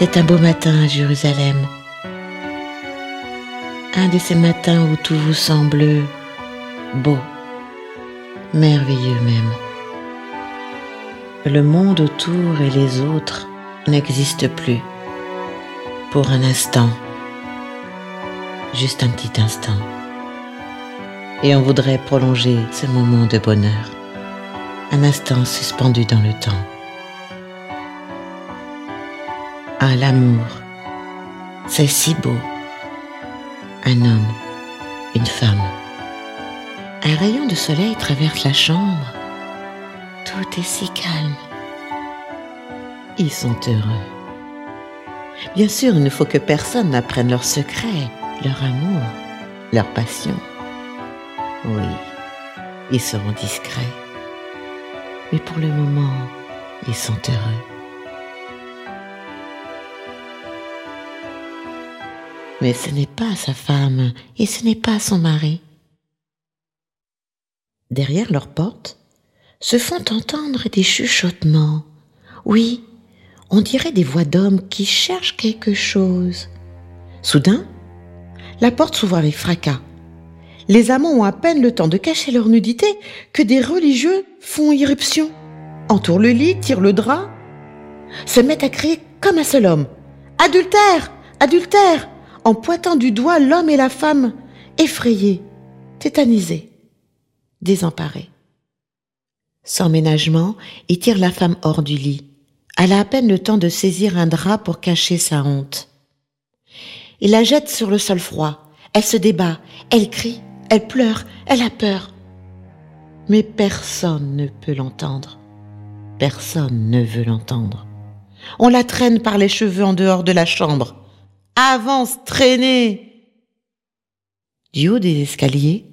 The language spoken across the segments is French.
C'est un beau matin à Jérusalem. Un de ces matins où tout vous semble beau, merveilleux même. Le monde autour et les autres n'existent plus. Pour un instant, juste un petit instant. Et on voudrait prolonger ce moment de bonheur. Un instant suspendu dans le temps. Ah, l'amour, c'est si beau. Un homme, une femme. Un rayon de soleil traverse la chambre. Tout est si calme. Ils sont heureux. Bien sûr, il ne faut que personne n'apprenne leurs secrets, leur amour, leur passion. Oui, ils seront discrets. Mais pour le moment, ils sont heureux. Mais ce n'est pas sa femme et ce n'est pas son mari. Derrière leur porte se font entendre des chuchotements. Oui, on dirait des voix d'hommes qui cherchent quelque chose. Soudain, la porte s'ouvre avec fracas. Les amants ont à peine le temps de cacher leur nudité que des religieux font irruption, entourent le lit, tirent le drap, se mettent à crier comme un seul homme. « Adultère! Adultère !» en pointant du doigt l'homme et la femme, effrayés, tétanisés, désemparés. Sans ménagement, ils tirent la femme hors du lit. Elle a à peine le temps de saisir un drap pour cacher sa honte. Ils la jettent sur le sol froid. Elle se débat, elle crie, elle pleure, elle a peur. Mais personne ne peut l'entendre. Personne ne veut l'entendre. On la traîne par les cheveux en dehors de la chambre. Avance, traînez! Du haut des escaliers,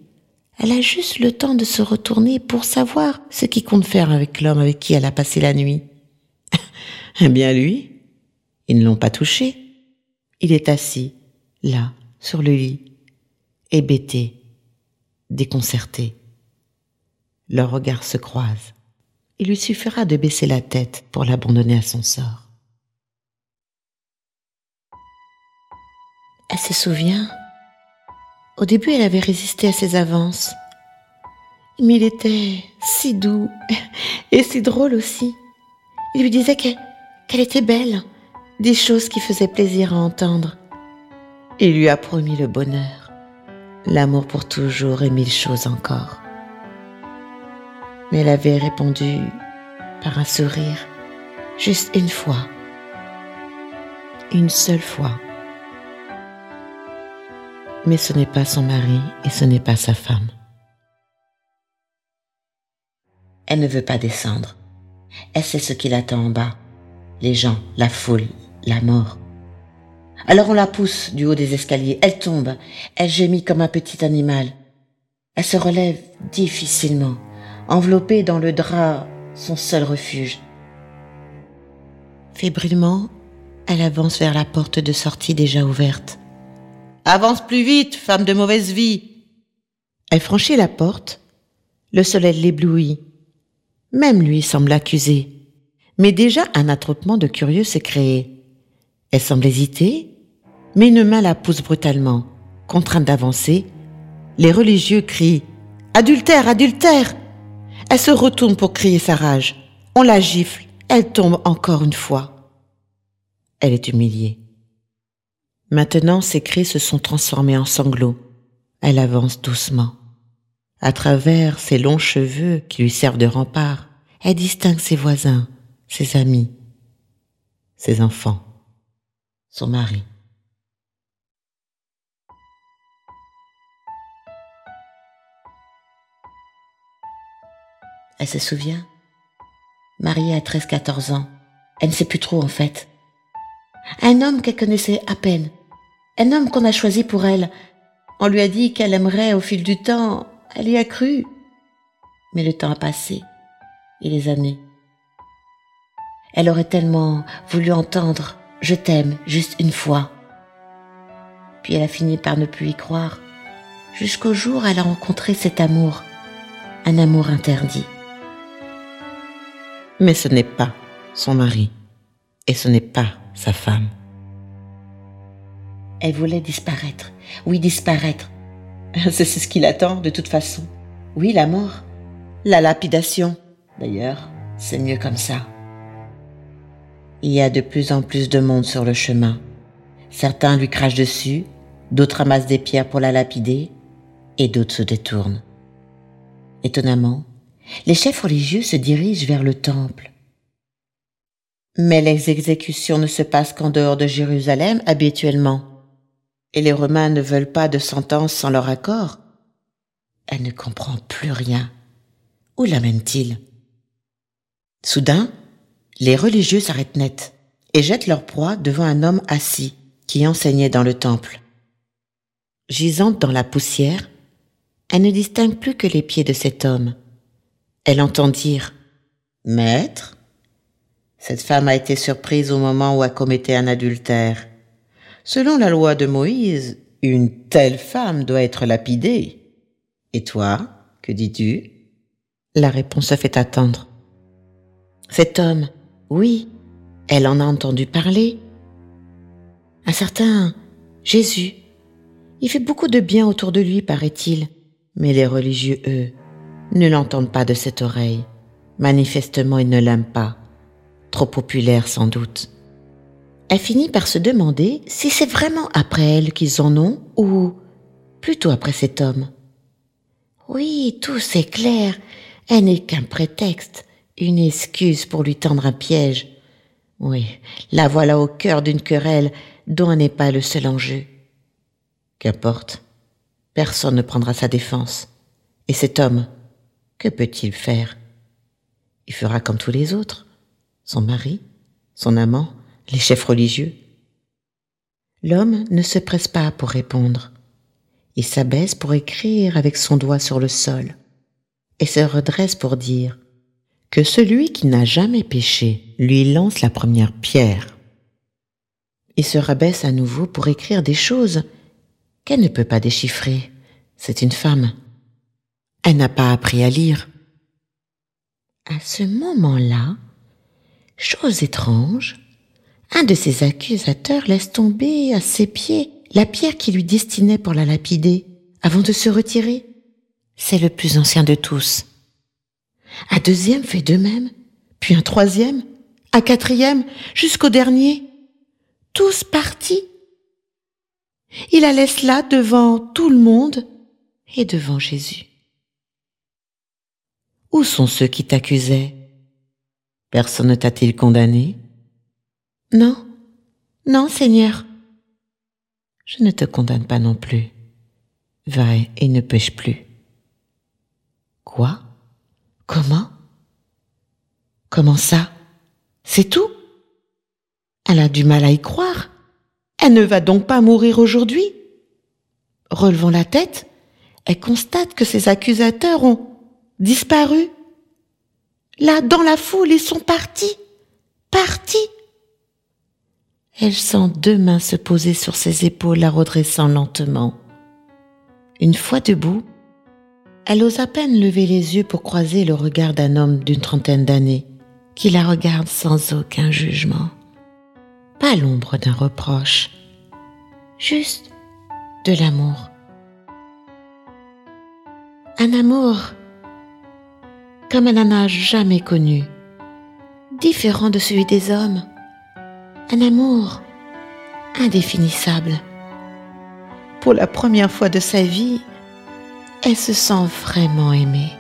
elle a juste le temps de se retourner pour savoir ce qu'il compte faire avec l'homme avec qui elle a passé la nuit. Eh bien lui, ils ne l'ont pas touché. Il est assis, là, sur le lit, hébété, déconcerté. Leurs regards se croisent. Il lui suffira de baisser la tête pour l'abandonner à son sort. Elle se souvient. Au début, elle avait résisté à ses avances. Mais il était si doux et si drôle aussi. Il lui disait qu'elle était belle, des choses qui faisaient plaisir à entendre. Il lui a promis le bonheur, l'amour pour toujours et 1000 choses encore. Mais elle avait répondu par un sourire, juste une fois, une seule fois. Mais ce n'est pas son mari et ce n'est pas sa femme. Elle ne veut pas descendre. Elle sait ce qui l'attend en bas. Les gens, la foule, la mort. Alors on la pousse du haut des escaliers. Elle tombe. Elle gémit comme un petit animal. Elle se relève difficilement, enveloppée dans le drap, son seul refuge. Fébrilement, elle avance vers la porte de sortie déjà ouverte. Avance plus vite, femme de mauvaise vie. Elle franchit la porte. Le soleil l'éblouit. Même lui semble accusé. Mais déjà un attroupement de curieux s'est créé. Elle semble hésiter, mais une main la pousse brutalement. Contrainte d'avancer, les religieux crient « Adultère, adultère !» Elle se retourne pour crier sa rage. On la gifle, elle tombe encore une fois. Elle est humiliée. Maintenant, ses cris se sont transformés en sanglots. Elle avance doucement. À travers ses longs cheveux qui lui servent de rempart, elle distingue ses voisins, ses amis, ses enfants, son mari. Elle se souvient, mariée à 13-14 ans, elle ne sait plus trop en fait. Un homme qu'elle connaissait à peine, un homme qu'on a choisi pour elle. On lui a dit qu'elle aimerait au fil du temps, elle y a cru. Mais le temps a passé, et les années. Elle aurait tellement voulu entendre « Je t'aime » juste une fois. Puis elle a fini par ne plus y croire, jusqu'au jour où elle a rencontré cet amour, un amour interdit. Mais ce n'est pas son mari, et ce n'est pas sa femme. Elle voulait disparaître. Oui, disparaître. C'est ce qui l'attend, de toute façon. Oui, la mort. La lapidation. D'ailleurs, c'est mieux comme ça. Il y a de plus en plus de monde sur le chemin. Certains lui crachent dessus, d'autres ramassent des pierres pour la lapider, et d'autres se détournent. Étonnamment, les chefs religieux se dirigent vers le temple. Mais les exécutions ne se passent qu'en dehors de Jérusalem habituellement. Et les Romains ne veulent pas de sentence sans leur accord. Elle ne comprend plus rien. Où l'amène-t-il? Soudain, les religieux s'arrêtent net et jettent leur proie devant un homme assis qui enseignait dans le temple. Gisante dans la poussière, elle ne distingue plus que les pieds de cet homme. Elle entend dire « Maître ». Cette femme a été surprise au moment où elle commettait un adultère. Selon la loi de Moïse, une telle femme doit être lapidée. Et toi, que dis-tu? La réponse se fait attendre. Cet homme, oui, elle en a entendu parler. Un certain Jésus. Il fait beaucoup de bien autour de lui, paraît-il. Mais les religieux, eux, ne l'entendent pas de cette oreille. Manifestement, ils ne l'aiment pas. Trop populaire, sans doute. Elle finit par se demander si c'est vraiment après elle qu'ils en ont ou plutôt après cet homme. Oui, tout c'est clair. Elle n'est qu'un prétexte, une excuse pour lui tendre un piège. Oui, la voilà au cœur d'une querelle dont elle n'est pas le seul enjeu. Qu'importe, personne ne prendra sa défense. Et cet homme, que peut-il faire? Il fera comme tous les autres, son mari, son amant, les chefs religieux. L'homme ne se presse pas pour répondre. Il s'abaisse pour écrire avec son doigt sur le sol et se redresse pour dire que celui qui n'a jamais péché lui lance la première pierre. Il se rabaisse à nouveau pour écrire des choses qu'elle ne peut pas déchiffrer. C'est une femme. Elle n'a pas appris à lire. À ce moment-là, chose étrange, un de ses accusateurs laisse tomber à ses pieds la pierre qu'il lui destinait pour la lapider avant de se retirer. C'est le plus ancien de tous. Un deuxième fait de même, puis un troisième, un quatrième, jusqu'au dernier. Tous partis. Il la laisse là devant tout le monde et devant Jésus. Où sont ceux qui t'accusaient? Personne ne t'a-t-il condamné? Non, non, Seigneur. Je ne te condamne pas non plus. Va et ne pêche plus. Quoi? Comment? Comment ça? C'est tout? Elle a du mal à y croire. Elle ne va donc pas mourir aujourd'hui? Relevant la tête, elle constate que ses accusateurs ont disparu. Là, dans la foule, ils sont partis. Partis. Elle sent deux mains se poser sur ses épaules, la redressant lentement. Une fois debout, elle ose à peine lever les yeux pour croiser le regard d'un homme d'une trentaine d'années, qui la regarde sans aucun jugement. Pas l'ombre d'un reproche, juste de l'amour. Un amour comme elle n'en a jamais connu, différent de celui des hommes. Un amour indéfinissable. Pour la première fois de sa vie, elle se sent vraiment aimée.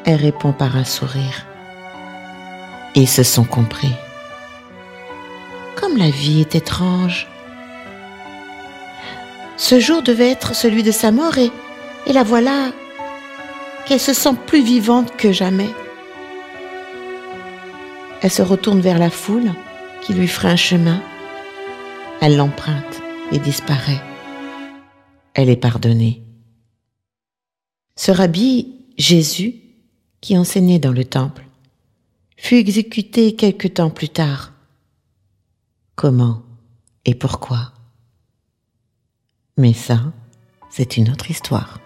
Elle répond par un sourire. Ils se sont compris. Comme la vie est étrange. Ce jour devait être celui de sa mort et la voilà qu'elle se sent plus vivante que jamais. Elle se retourne vers la foule qui lui ferait un chemin. Elle l'emprunte et disparaît. Elle est pardonnée. Ce rabbi, Jésus, qui enseignait dans le temple, fut exécuté quelque temps plus tard. Comment et pourquoi? Mais ça, c'est une autre histoire.